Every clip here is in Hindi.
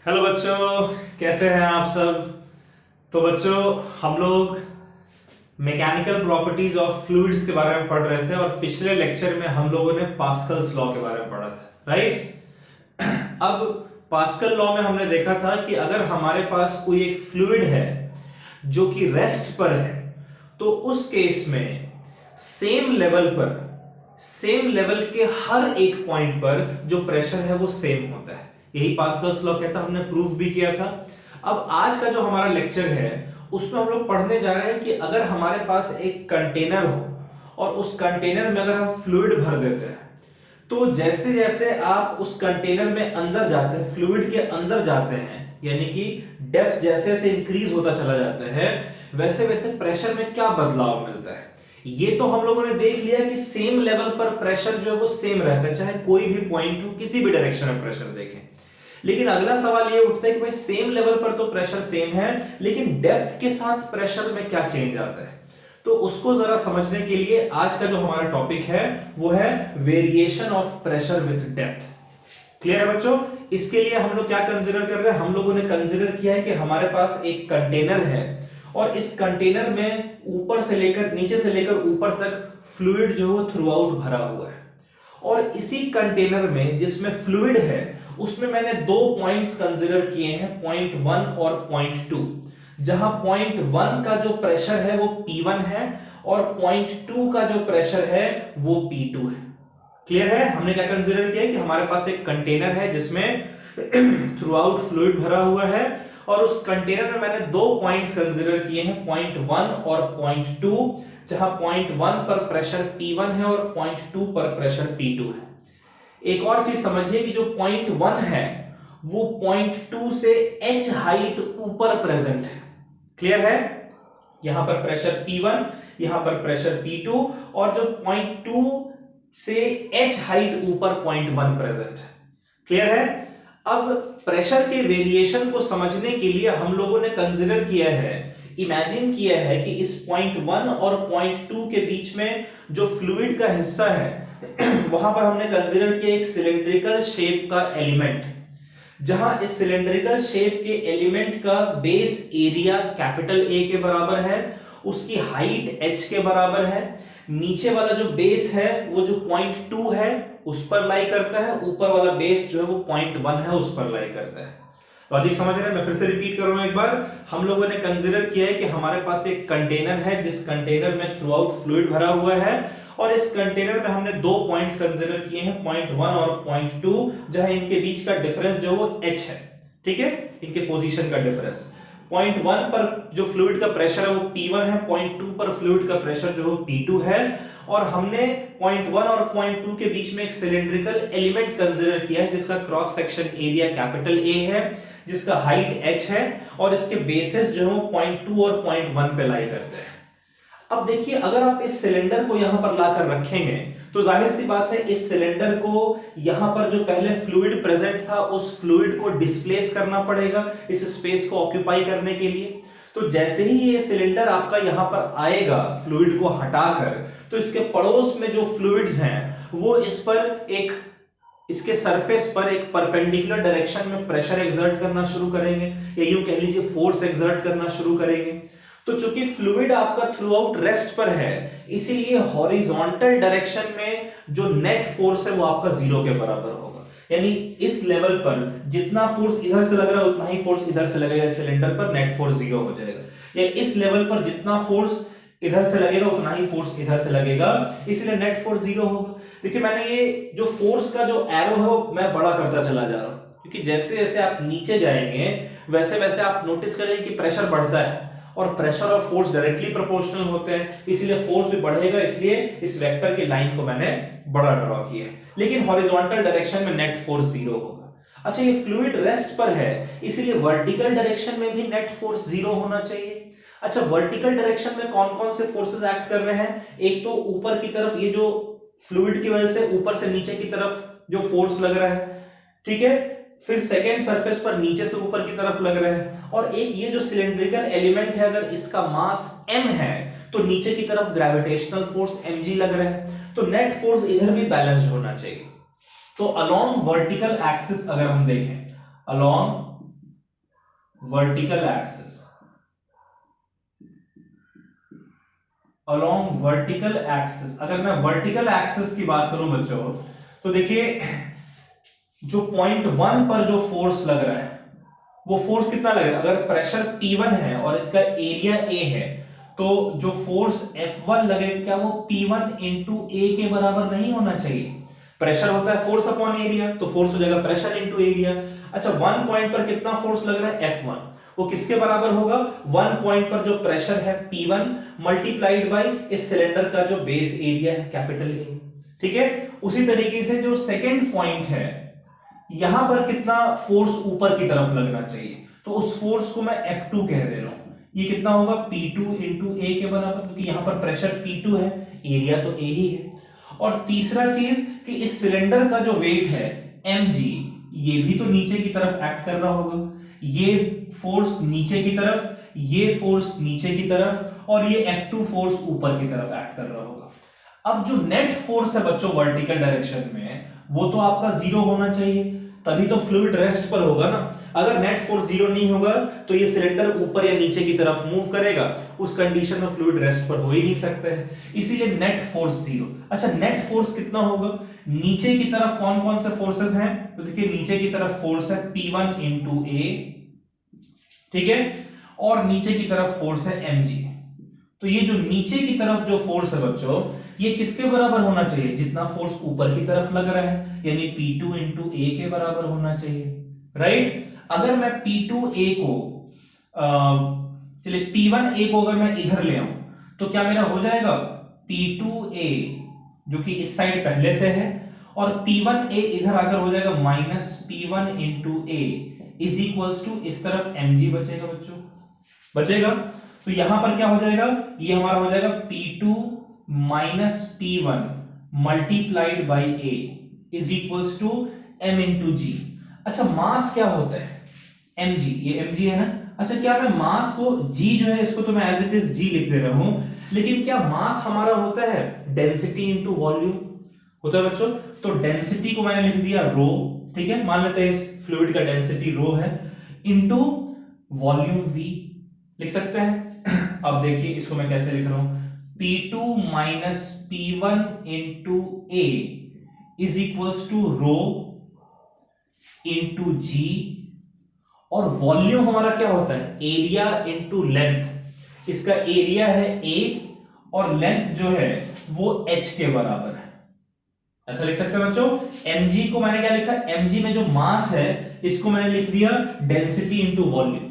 हेलो बच्चों, कैसे हैं आप सब। तो बच्चों, हम लोग मैकेनिकल प्रॉपर्टीज ऑफ फ्लूइड्स के बारे में पढ़ रहे थे और पिछले लेक्चर में हम लोगों ने पास्कल्स लॉ के बारे में पढ़ा था, राइट। अब पास्कल लॉ में हमने देखा था कि अगर हमारे पास कोई एक फ्लूइड है जो कि रेस्ट पर है, तो उस केस में सेम लेवल के हर एक पॉइंट पर जो प्रेशर है वो सेम होता है। यही पास्कल्स लॉ कहता है, हमने प्रूफ भी किया था। अब आज का जो हमारा लेक्चर है उसमें हम लोग पढ़ने जा रहे हैं कि अगर हमारे पास एक कंटेनर हो और उस कंटेनर में अगर हम फ्लूइड भर देते हैं, तो जैसे जैसे आप उस कंटेनर में अंदर जाते हैं, फ्लूइड के अंदर जाते हैं, यानी कि डेप्थ जैसे जैसे इंक्रीज होता चला जाता है, वैसे वैसे प्रेशर में क्या बदलाव मिलता है। ये तो हम लोगों ने देख लिया कि सेम लेवल पर प्रेशर जो है वो सेम रहता है, चाहे कोई भी पॉइंट हो, किसी भी डायरेक्शन में प्रेशर देखें। लेकिन अगला सवाल ये उठता है कि भाई सेम लेवल पर तो प्रेशर सेम है, लेकिन डेप्थ के साथ प्रेशर में क्या चेंज आता है। तो उसको जरा समझने के लिए आज का जो हमारा टॉपिक है वो है variation of pressure with depth. Clear है बच्चों। इसके लिए हम लोग क्या कंसीडर कर रहे हैं, हम लोगों ने कंसीडर किया है कि हमारे पास एक कंटेनर है और इस कंटेनर में ऊपर से लेकर नीचे से लेकर ऊपर तक फ्लूइड जो है थ्रू आउट भरा हुआ है। और इसी कंटेनर में जिसमें फ्लूइड है उसमें मैंने दो पॉइंट्स कंसीडर किए हैं, पॉइंट 1 और पॉइंट 2। जहां पॉइंट 1 का जो प्रेशर है वो P1 है और पॉइंट 2 का जो प्रेशर है वो P2 है। क्लियर है। हमने क्या कंसीडर किया कि हमारे पास एक कंटेनर है जिसमें थ्रू आउट फ्लूइड भरा हुआ है और उस कंटेनर में मैंने दो पॉइंट्स कंसीडर किए हैं, पॉइंट 1 और पॉइंट 2। जहां पॉइंट 1 पर प्रेशर P1 है और पॉइंट 2 पर प्रेशर P2 है। एक और चीज समझिए कि जो पॉइंट 1 है वो पॉइंट 2 से h हाइट ऊपर प्रेजेंट है। क्लियर है। यहां पर प्रेशर P1, यहां पर प्रेशर P2 और जो पॉइंट 2 से h हाइट ऊपर पॉइंट 1 प्रेजेंट है। क्लियर है। अब प्रेशर के वेरिएशन को समझने के लिए हम लोगों ने कंसीडर किया है, इमेजिन किया है कि इस पॉइंट 1 और पॉइंट 2 के बीच में जो फ्लूइड का हिस्सा है वहां पर हमने कंसीडर किया एक सिलेंड्रिकल शेप का एलिमेंट, जहां इस सिलेंड्रिकल शेप के एलिमेंट का बेस एरिया कैपिटल A के बराबर है, उसकी हाइट h के बराबर है, नीचे वाला जो बेस है वो जो पॉइंट 2 है उस पर लाई करता है, ऊपर वाला बेस जो है वो पॉइंट 1 है उस पर लाई करता है। लॉजिक समझ रहे हैं। मैं फिर से रिपीट कर रहा हूं एक बार। हम लोगों ने कंसीडर किया है कि हमारे पास एक कंटेनर है जिस कंटेनर में थ्रू आउट फ्लूइड भरा हुआ है और इस कंटेनर में हमने दो पॉइंट्स कंसीडर किए हैं, पॉइंट 1 और पॉइंट 2, जहां इनके बीच का डिफरेंस जो वो h है। ठीक है, इनके पोजीशन का डिफरेंस। पॉइंट 1 पर जो फ्लूइड का प्रेशर है वो P1 है, पॉइंट 2 पर फ्लूइड का प्रेशर जो है P2 है। और हमने पॉइंट 1 और पॉइंट 2 के बीच में एक सिलेंड्रिकल एलिमेंट कंसीडर किया है जिसका cross section area capital A है, जिसका हाइट h है और इसके बेसिस जो है पॉइंट 2 और पॉइंट 1 पे लाई करते हैं। अब देखिए, अगर आप इस सिलेंडर को यहां पर लाकर रखेंगे तो जाहिर सी बात है इस सिलेंडर को यहां पर जो पहले फ्लूइड प्रेजेंट था उस फ्लूइड को डिस्प्लेस करना पड़ेगा इस स्पेस को ऑक्यूपाई करने के लिए। तो जैसे ही ये सिलेंडर आपका यहां पर आएगा फ्लूइड को हटाकर, तो इसके पड़ोस में जो फ्लूइड्स हैं वो इस पर एक इसके सरफेस पर एक परपेंडिकुलर डायरेक्शन में प्रेशर एक्सर्ट करना शुरू करेंगे, या यूं कह लीजिए फोर्स एक्सर्ट करना शुरू करेंगे। तो चूंकि फ्लूइड आपका थ्रू आउट रेस्ट पर है, इसीलिए हॉरिजॉन्टल डायरेक्शन में जो नेट फोर्स है वो आपका जीरो के बराबर होगा। यानी इस लेवल पर जितना फोर्स इधर से लग रहा है उतना ही फोर्स इधर से लगेगा सिलेंडर पर, नेट फोर्स जीरो हो जाएगा। या इस लेवल पर जितना फोर्स इधर से लगेगा उतना ही फोर्स इधर से लगेगा, इसलिए नेट फोर्स जीरो होगा। देखिए, मैंने ये जो फोर्स का जो एरो है वो मैं बड़ा करता चला जा रहा हूं, क्योंकि जैसे जैसे आप नीचे जाएंगे वैसे वैसे आप नोटिस करेंगे कि प्रेशर बढ़ता है और प्रेशर और फोर्स डायरेक्टली प्रोपोर्शनल होते हैं, इसलिए फोर्स भी बढ़ेगा, इसलिए इस वेक्टर की लाइन को मैंने बड़ा ड्रॉ किया है। लेकिन हॉरिजॉन्टल डायरेक्शन में नेट फोर्स जीरो होगा। अच्छा, ये फ्लूइड रेस्ट पर है इसलिए वर्टिकल डायरेक्शन में भी नेट फोर्स जीरो होना चाहिए। अच्छा, वर्टिकल डायरेक्शन में कौन कौन से फोर्सेस एक्ट कर रहे हैं, एक तो ऊपर की तरफ ये जो फ्लूइड की वजह से ऊपर से नीचे की तरफ जो फोर्स लग रहा है, ठीक है, फिर सेकेंड सरफेस पर नीचे से ऊपर की तरफ लग रहा है, और एक ये जो सिलेंड्रिकल एलिमेंट है अगर इसका मास m है तो नीचे की तरफ ग्रेविटेशनल फोर्स mg लग रहा है, तो नेट फोर्स इधर भी बैलेंस्ड होना चाहिए। तो अलोंग वर्टिकल एक्सिस अगर हम देखें, along vertical axis, along vertical axis. अगर मैं वर्टिकल एक्सिस की बात करूं बच्चों, तो देखिए जो पॉइंट 1 पर जो फोर्स लग रहा है वो फोर्स कितना लगेगा? अगर प्रेशर P1 है और इसका एरिया A है, तो जो फोर्स F1 लगेगा क्या वो P1 इंटू A के बराबर नहीं होना चाहिए? प्रेशर होता है फोर्स अपॉन एरिया, तो फोर्स हो जाएगा प्रेशर इंटू एरिया। अच्छा, 1 पॉइंट पर कितना फोर्स लग रहा है? F1, वो किसके बराबर होगा? 1 पॉइंट पर जो प्रेशर है P1 मल्टीप्लाइड बाय इस सिलेंडर का जो बेस एरिया है कैपिटल A। ठीक है, उसी तरीके से जो सेकंड पॉइंट है यहां पर कितना फोर्स ऊपर की तरफ लगना चाहिए, तो उस फोर्स को मैं F2 कह दे रहा हूं। ये कितना होगा? P2 इंटू A के बराबर, क्योंकि यहां पर प्रेशर P2 है, एरिया तो A ही है। और तीसरा चीज कि इस सिलेंडर का जो वेट है mg, ये भी तो नीचे की तरफ एक्ट कर रहा होगा। ये फोर्स नीचे की तरफ, ये फोर्स नीचे की तरफ, और ये F2 फोर्स ऊपर की तरफ एक्ट कर रहा होगा। अब जो नेट फोर्स है बच्चों वर्टिकल डायरेक्शन में, वो तो आपका जीरो होना चाहिए, तभी तो फ्लूइड रेस्ट पर होगा ना। अगर नेट फोर्स जीरो नहीं होगा तो ये सिलेंडर ऊपर या नीचे की तरफ मूव करेगा, उस कंडीशन में फ्लूइड रेस्ट पर हो ही नहीं सकता है, इसीलिए नेट फोर्स जीरो। अच्छा, नेट फोर्स कितना होगा? नीचे की तरफ कौन कौन से फोर्सेस हैं? तो देखिए नीचे की तरफ फोर्स है P1 इंटू A, ठीक है, और नीचे की तरफ फोर्स है mg। तो ये जो नीचे की तरफ जो फोर्स है बच्चों, ये किसके बराबर होना चाहिए? जितना फोर्स ऊपर की तरफ लग रहा है, यानी P2 इंटू A के बराबर होना चाहिए, राइट। अगर मैं P2A को चलिए P1A को अगर मैं इधर ले आऊं, तो क्या मेरा हो जाएगा? P2A जो कि इस साइड पहले से है, और P1A इधर आकर हो जाएगा minus P1 into A is equals to इस तरफ mg बचेगा बच्चों, बचेगा। तो यहां पर क्या हो जाएगा? ये हमारा हो जाएगा P2 minus P1 multiplied by A is equals to m into g. अच्छा, मास क्या होता है? mg, ये mg है ना। अच्छा, क्या मैं मास को g जो है इसको तो मैं एज इट इज g लिख दे रहा हूं, लेकिन क्या मास हमारा होता है डेंसिटी इंटू वॉल्यूम? होता है बच्चों। तो डेंसिटी को मैंने लिख दिया रो, ठीक है, मान लेते हैं इस फ्लूइड का डेंसिटी रो है, इंटू वॉल्यूम v लिख सकते हैं। अब देखिए इसको मैं कैसे लिख रहा हूं, P2 minus P1 into A is equals to rho into g, और वॉल्यूम हमारा क्या होता है? Area into length. इसका एरिया है A और लेंथ जो है वो h के बराबर है, ऐसा लिख सकते हैं बच्चों। mg को मैंने क्या लिखा? mg में जो मास है इसको मैंने लिख दिया डेंसिटी इंटू वॉल्यूम,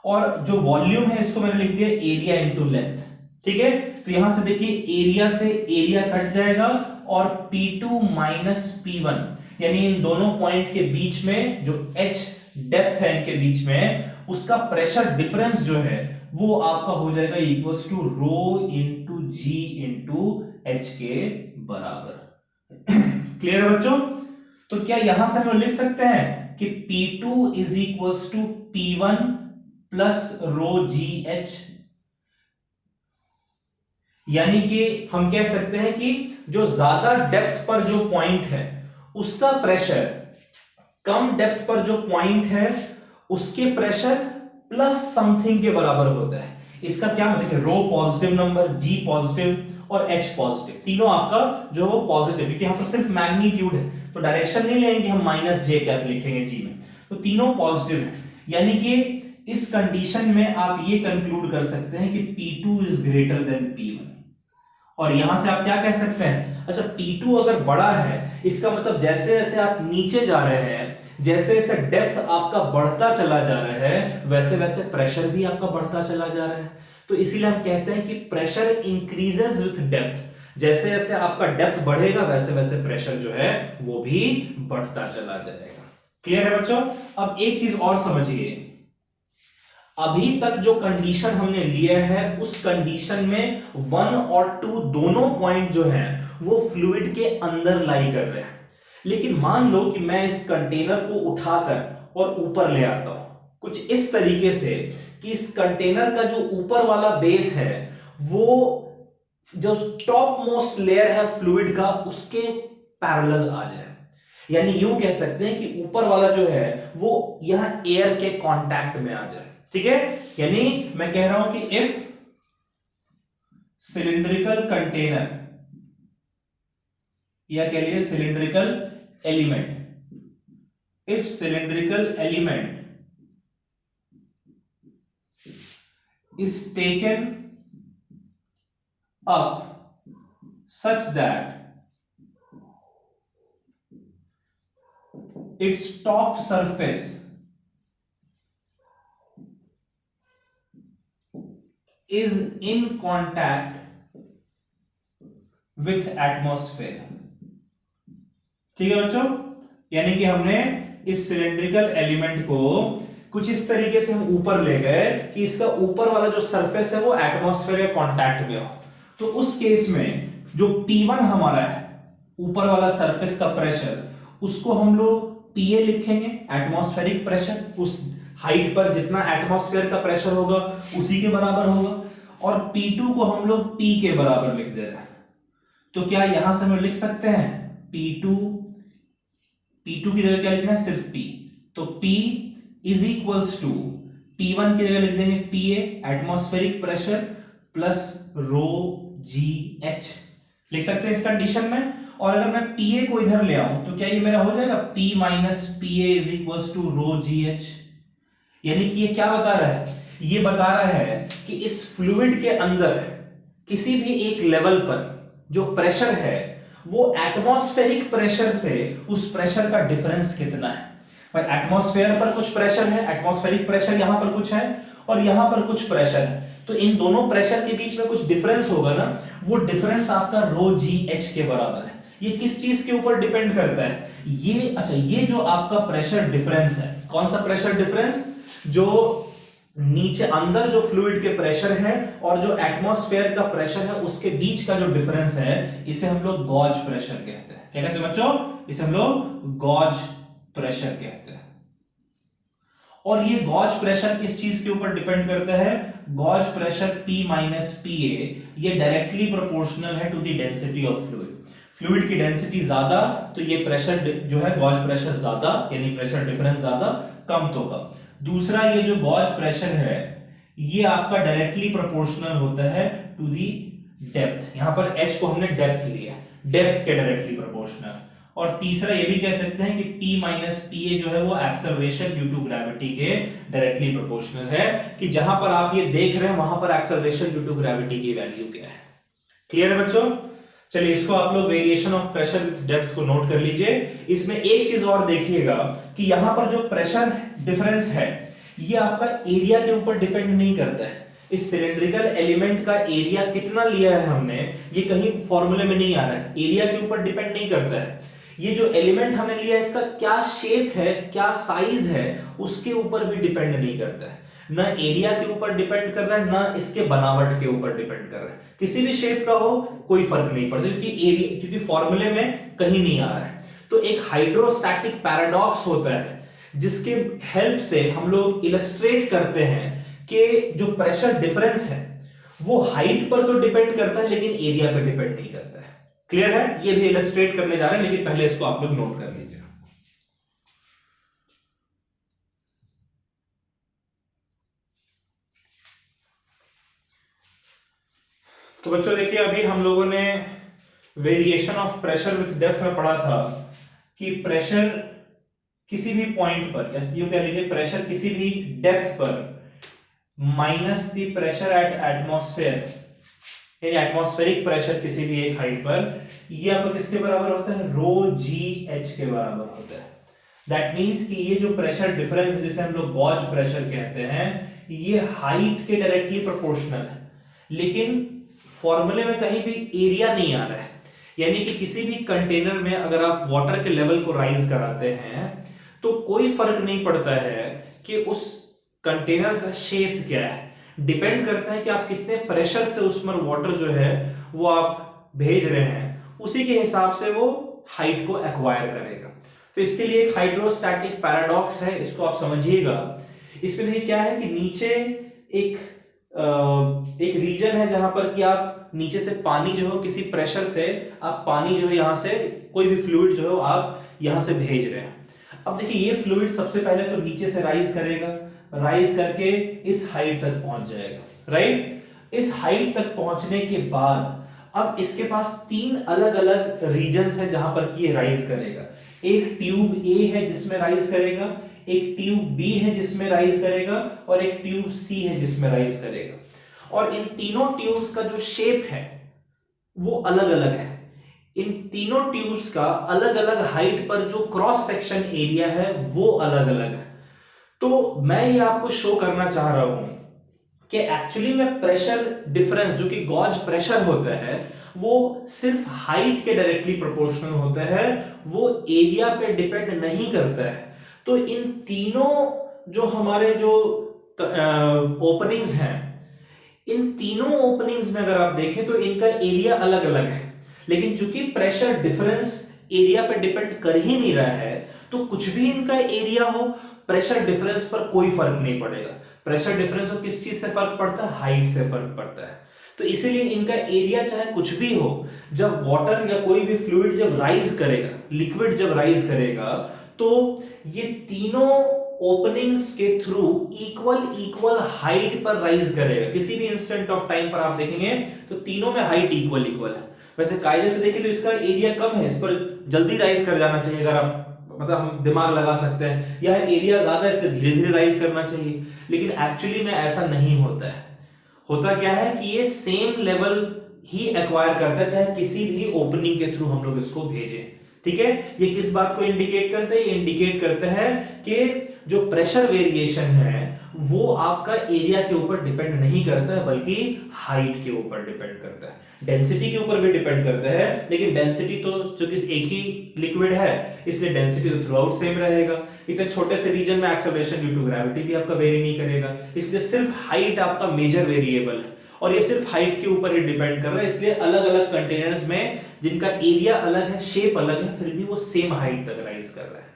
और जो वॉल्यूम है इसको मैंने लिख दिया एरिया इंटू लेंथ, ठीक है। तो यहां से देखिए एरिया से एरिया कट जाएगा, और P2 माइनस P1 यानी इन दोनों पॉइंट के बीच में जो h डेप्थ है इनके बीच में, उसका प्रेशर डिफरेंस जो है वो आपका हो जाएगा equals to rho into G into H के बराबर। क्लियर है बच्चों? तो क्या यहां से हम लिख सकते हैं कि P2 is equals to P1 plus rho G H, यानी कि हम कह सकते हैं कि जो ज्यादा डेप्थ पर जो पॉइंट है उसका प्रेशर कम डेप्थ पर जो पॉइंट है उसके प्रेशर प्लस समथिंग के बराबर होता है। इसका क्या मतलब? रो पॉजिटिव नंबर, जी पॉजिटिव और एच पॉजिटिव, तीनों आपका जो वो पॉजिटिव, क्योंकि यहां पर सिर्फ मैग्नीट्यूड है तो डायरेक्शन नहीं लेंगे हम, माइनस जे कैप लिखेंगे जी में, तो तीनों पॉजिटिव है। यानी कि इस कंडीशन में आप ये कंक्लूड कर सकते हैं कि P2 is greater than P1, और यहां से आप क्या कह सकते हैं? अच्छा, P2 अगर बड़ा है इसका मतलब जैसे जैसे आप नीचे जा रहे हैं, जैसे जैसे डेप्थ आपका बढ़ता चला जा रहा है, वैसे वैसे प्रेशर भी आपका बढ़ता चला जा रहा है। तो इसीलिए हम कहते हैं कि प्रेशर इंक्रीजेस विथ डेप्थ, जैसे जैसे आपका डेप्थ बढ़ेगा वैसे वैसे प्रेशर जो है वो भी बढ़ता चला जाएगा। क्लियर है बच्चों? अब एक चीज और समझिए, अभी तक जो कंडीशन हमने लिया है उस कंडीशन में 1 और 2 दोनों पॉइंट जो हैं वो फ्लूइड के अंदर लाई कर रहे हैं। लेकिन मान लो कि मैं इस कंटेनर को उठाकर और ऊपर ले आता हूं कुछ इस तरीके से कि इस कंटेनर का जो ऊपर वाला बेस है वो जो टॉप मोस्ट लेयर है फ्लूइड का उसके पैरेलल आ जाए, यानी यूं कह सकते हैं कि ऊपर वाला जो है वो यहां एयर के कांटेक्ट में आ जाए, ठीक है। यानी मैं कह रहा हूं कि इफ सिलिंड्रिकल कंटेनर या कह लीजिए cylindrical element, if cylindrical element is taken up such that its top surface is in contact with atmosphere, ठीक है बच्चों। यानी कि हमने इस सिलेंड्रिकल एलिमेंट को कुछ इस तरीके से हम ऊपर ले गए कि इसका ऊपर वाला जो सरफेस है वो एटमॉस्फेयर के कांटेक्ट में हो। तो उस केस में जो P1 हमारा है ऊपर वाला सरफेस का प्रेशर, उसको हम लोग PA लिखेंगे, एटमॉस्फेरिक प्रेशर। उस हाइट पर जितना एटमॉस्फेयर का प्रेशर होगा उसी के बराबर होगा। और P2 को हम लोग P के बराबर लिख दे रहे हैं। तो क्या यहां से हम लिख सकते हैं P2 की जगह क्या लिखना है, सिर्फ P। तो P is equals to P1 की जगह लिख देंगे PA एटमॉस्फेरिक प्रेशर प्लस रो GH, लिख सकते हैं इस कंडीशन में। और अगर मैं PA को इधर ले आऊं तो क्या ये मेरा हो जाएगा P minus PA is equals to rho GH। यानी कि ये क्या बता रहा है, ये बता रहा है कि इस फ्लूइड के अंदर किसी भी एक लेवल पर जो प्रेशर है वो एटमॉस्फेरिक प्रेशर से उस प्रेशर का डिफरेंस कितना है। भाई एटमॉस्फेयर पर कुछ प्रेशर है, एटमॉस्फेरिक प्रेशर यहां पर कुछ है और यहां पर कुछ प्रेशर है, तो इन दोनों प्रेशर के बीच में कुछ डिफरेंस होगा ना, वो डिफरेंस आपका रो GH के बराबर है। ये किस चीज के ऊपर डिपेंड करता है, ये अच्छा ये जो आपका प्रेशर डिफरेंस है, कौन सा प्रेशर डिफरेंस, जो नीचे अंदर जो फ्लूइड के प्रेशर है और जो एटमॉस्फेयर का प्रेशर है उसके बीच का जो डिफरेंस है, इसे हम लोग गॉज प्रेशर कहते हैं। क्या कहते हैं बच्चों, इसे हम लोग गॉज प्रेशर कहते हैं। और ये गॉज प्रेशर किस चीज के ऊपर डिपेंड करता है, gauge pressure P minus PA ये डायरेक्टली प्रोपोर्शनल है to the density of fluid. Fluid की डेंसिटी ज्यादा तो ये प्रेशर जो है गॉज प्रेशर ज्यादा, यानी प्रेशर डिफरेंस ज्यादा, कम तो कम। दूसरा ये जो गॉज प्रेशर है ये आपका डायरेक्टली प्रोपोर्शनल होता है टू दी डेप्थ। यहां पर H को हमने डेप्थ लिया, डेप्थ के डायरेक्टली प्रोपोर्शनल। और तीसरा ये भी कह सकते हैं कि P माइनस PA जो है वो एक्सेलरेशन ड्यू टू ग्रेविटी के डायरेक्टली प्रोपोर्शनल है, कि जहां पर आप ये देख रहे हैं वहां पर एक्सेलरेशन ड्यू टू ग्रेविटी की वैल्यू क्या है। क्लियर है बच्चों। चलिए इसको आप लोग variation of pressure with depth को नोट कर लीजिए। इसमें एक चीज और देखिएगा कि यहां पर जो प्रेशर डिफरेंस है ये आपका एरिया के ऊपर डिपेंड नहीं करता है। इस सिलिंड्रिकल एलिमेंट का एरिया कितना लिया है हमने, ये कहीं फॉर्मूले में नहीं आ रहा है, एरिया के ऊपर डिपेंड नहीं करता है। ये जो एलिमेंट हमने लिया इसका क्या शेप है, क्या साइज है, उसके ऊपर भी डिपेंड नहीं करता है। ना एरिया के ऊपर डिपेंड कर रहा है, ना इसके बनावट के ऊपर डिपेंड कर रहा है। किसी भी शेप का हो कोई फर्क नहीं पड़ता, क्योंकि फॉर्मूले में कहीं नहीं आ रहा है। तो एक हाइड्रोस्टैटिक पैराडॉक्स होता है जिसके हेल्प से हम लोग इलस्ट्रेट करते हैं कि जो प्रेशर डिफरेंस है वो हाइट पर तो डिपेंड करता है लेकिन एरिया पर डिपेंड नहीं करता है। क्लियर है, ये भी इलस्ट्रेट करने जा रहे हैं, लेकिन पहले इसको आप लोग नोट कर लीजिए। तो बच्चों देखिए अभी हम लोगों ने variation of pressure with depth में पढ़ा था कि प्रेशर किसी भी पॉइंट पर, या यूं कह लीजिए प्रेशर किसी भी डेप्थ पर minus the pressure at atmosphere, यानी एटमॉस्फेरिक प्रेशर किसी भी एक हाइट पर, ये आपका किसके बराबर होता है, रो GH के बराबर होता है। दैट मींस कि ये जो प्रेशर डिफरेंस है जिसे हम लोग गॉज प्रेशर कहते हैं, ये हाइट के डायरेक्टली प्रोपोर्शनल है, लेकिन फॉर्मूले में कहीं भी एरिया नहीं आ रहा है। यानी कि किसी भी कंटेनर में अगर आप वाटर के लेवल को राइज कराते हैं तो कोई फर्क नहीं पड़ता है कि उस कंटेनर का शेप क्या है, डिपेंड करता है कि आप कितने प्रेशर से उसमें वाटर जो है वो आप भेज रहे हैं, उसी के हिसाब से वो हाइट को एक्वायर करेगा। तो इसके लिए एक हाइड्रोस्टैटिक पैराडॉक्स है, इसको आप समझिएगा। इसमें देखिए क्या है कि नीचे एक रीजन है जहां पर कि आप नीचे से पानी जो है किसी प्रेशर से आप पानी जो है यहां से कोई भी फ्लूइड जो है आप यहां से भेज रहे हैं। अब देखिए ये फ्लूइड सबसे पहले तो नीचे से राइज करेगा, राइज करके इस हाइट तक पहुंच जाएगा, राइट। इस हाइट तक पहुंचने के बाद अब इसके पास 3 अलग अलग रीजन्स है जहां पर कि ये राइज करेगा। एक ट्यूब ए है जिसमें राइज करेगा, एक ट्यूब बी है जिसमें राइज करेगा, और एक ट्यूब सी है जिसमें राइज करेगा। और इन तीनों ट्यूब्स का जो शेप है वो अलग अलग है। इन तीनों ट्यूब्स का अलग अलग हाइट पर जो क्रॉस सेक्शन एरिया है वो अलग अलग है। तो मैं ये आपको शो करना चाह रहा हूं कि एक्चुअली में प्रेशर डिफरेंस जो कि गॉज प्रेशर होता है वो सिर्फ हाइट के डायरेक्टली प्रोपोर्शनल होता है, वो एरिया पे डिपेंड नहीं करता है। तो इन तीनों जो हमारे जो ओपनिंग्स हैं, इन तीनों ओपनिंग्स में अगर आप देखें तो इनका एरिया अलग अलग है, लेकिन चूंकि प्रेशर डिफरेंस एरिया पे डिपेंड कर ही नहीं रहा है तो कुछ भी इनका एरिया हो, प्रेशर डिफरेंस पर कोई फर्क नहीं पड़ेगा। प्रेशर डिफरेंस को किस चीज से फर्क पड़ता है? हाइट से फर्क पड़ता है। तो इसीलिए इनका एरिया चाहे कुछ भी हो, जब वाटर या कोई भी फ्लूइड जब राइज करेगा, लिक्विड जब राइज करेगा, तो ये तीनों ओपनिंग्स के थ्रू इक्वल हाइट पर राइज करेगा। किसी भी इंस्टेंट ऑफ टाइम पर आप देखेंगे तो तीनों में हाइट इक्वल है। वैसे कायदे से देखें तो इसका एरिया कम है, इस पर जल्दी राइज कर जाना चाहिए, अगर आप मतलब हम दिमाग लगा सकते हैं, या एरिया ज्यादा है इसलिए धीरे धीरे राइज करना चाहिए, लेकिन एक्चुअली में ऐसा नहीं होता है। होता क्या है कि ये सेम लेवल ही एक्वायर करता है चाहे किसी भी ओपनिंग के थ्रू हम लोग इसको भेजें, ठीक है। ये किस बात को इंडिकेट करते हैं? ये इंडिकेट करते हैं कि जो प्रेशर वेरिएशन है वो आपका एरिया के ऊपर डिपेंड नहीं करता है, बल्कि हाइट के ऊपर डिपेंड करता है। डेंसिटी के ऊपर भी डिपेंड करता है, लेकिन डेंसिटी तो चूंकि एक ही लिक्विड है इसलिए डेंसिटी तो थ्रू आउट सेम रहेगा। इतने छोटे से रीजन में एक्सेलरेशन ड्यू टू ग्रेविटी भी आपका वेरी नहीं करेगा, इसलिए सिर्फ हाइट आपका मेजर वेरिएबल है, और ये सिर्फ हाइट के ऊपर ही डिपेंड कर रहा है। इसलिए अलग अलग कंटेनर्स में जिनका एरिया अलग है, शेप अलग है, फिर भी वो सेम हाइट तक राइज कर रहा है।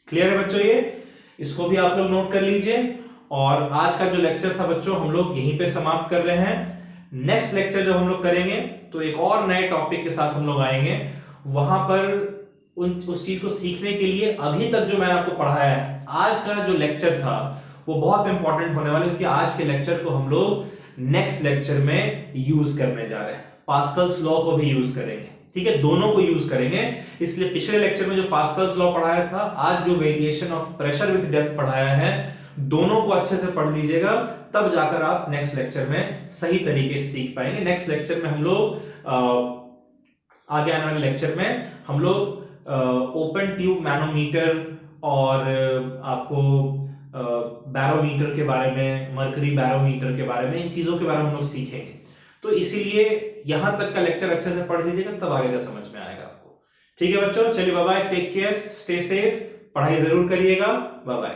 क्लियर है बच्चों? ये इसको भी आप लोग नोट कर लीजिए। और आज का जो लेक्चर था बच्चों हम लोग यहीं पे समाप्त कर रहे हैं। नेक्स्ट लेक्चर जब हम लोग करेंगे तो एक और नए टॉपिक के साथ हम लोग आएंगे। वहां पर उस चीज को सीखने के लिए अभी तक जो मैंने आपको पढ़ाया है, आज का जो लेक्चर था वो बहुत इंपॉर्टेंट होने वाला है, क्योंकि आज के लेक्चर को हम लोग नेक्स्ट लेक्चर में यूज करने जा रहे हैं। पास्कल्स लॉ को भी यूज करेंगे, ठीक है, दोनों को यूज करेंगे। इसलिए पिछले लेक्चर में जो पास्कल्स लॉ पढ़ाया था, आज जो variation of pressure with depth पढ़ाया है, दोनों को अच्छे से पढ़ लीजिएगा, तब जाकर आप नेक्स्ट लेक्चर में सही तरीके से सीख पाएंगे। नेक्स्ट लेक्चर में हम लोग आगे आने वाले लेक्चर में हम लोग ओपन ट्यूब मैनोमीटर और आपको बैरोमीटर के बारे में, मर्करी बैरोमीटर के बारे में, इन चीजों के बारे में हम लोग सीखेंगे। तो इसीलिए यहां तक का लेक्चर अच्छे से पढ़ लीजिएगा, तब आगे का समझ में आएगा आपको। ठीक है बच्चों, चलिए bye bye, take care, stay safe, पढ़ाई जरूर करिएगा, बाय बाय।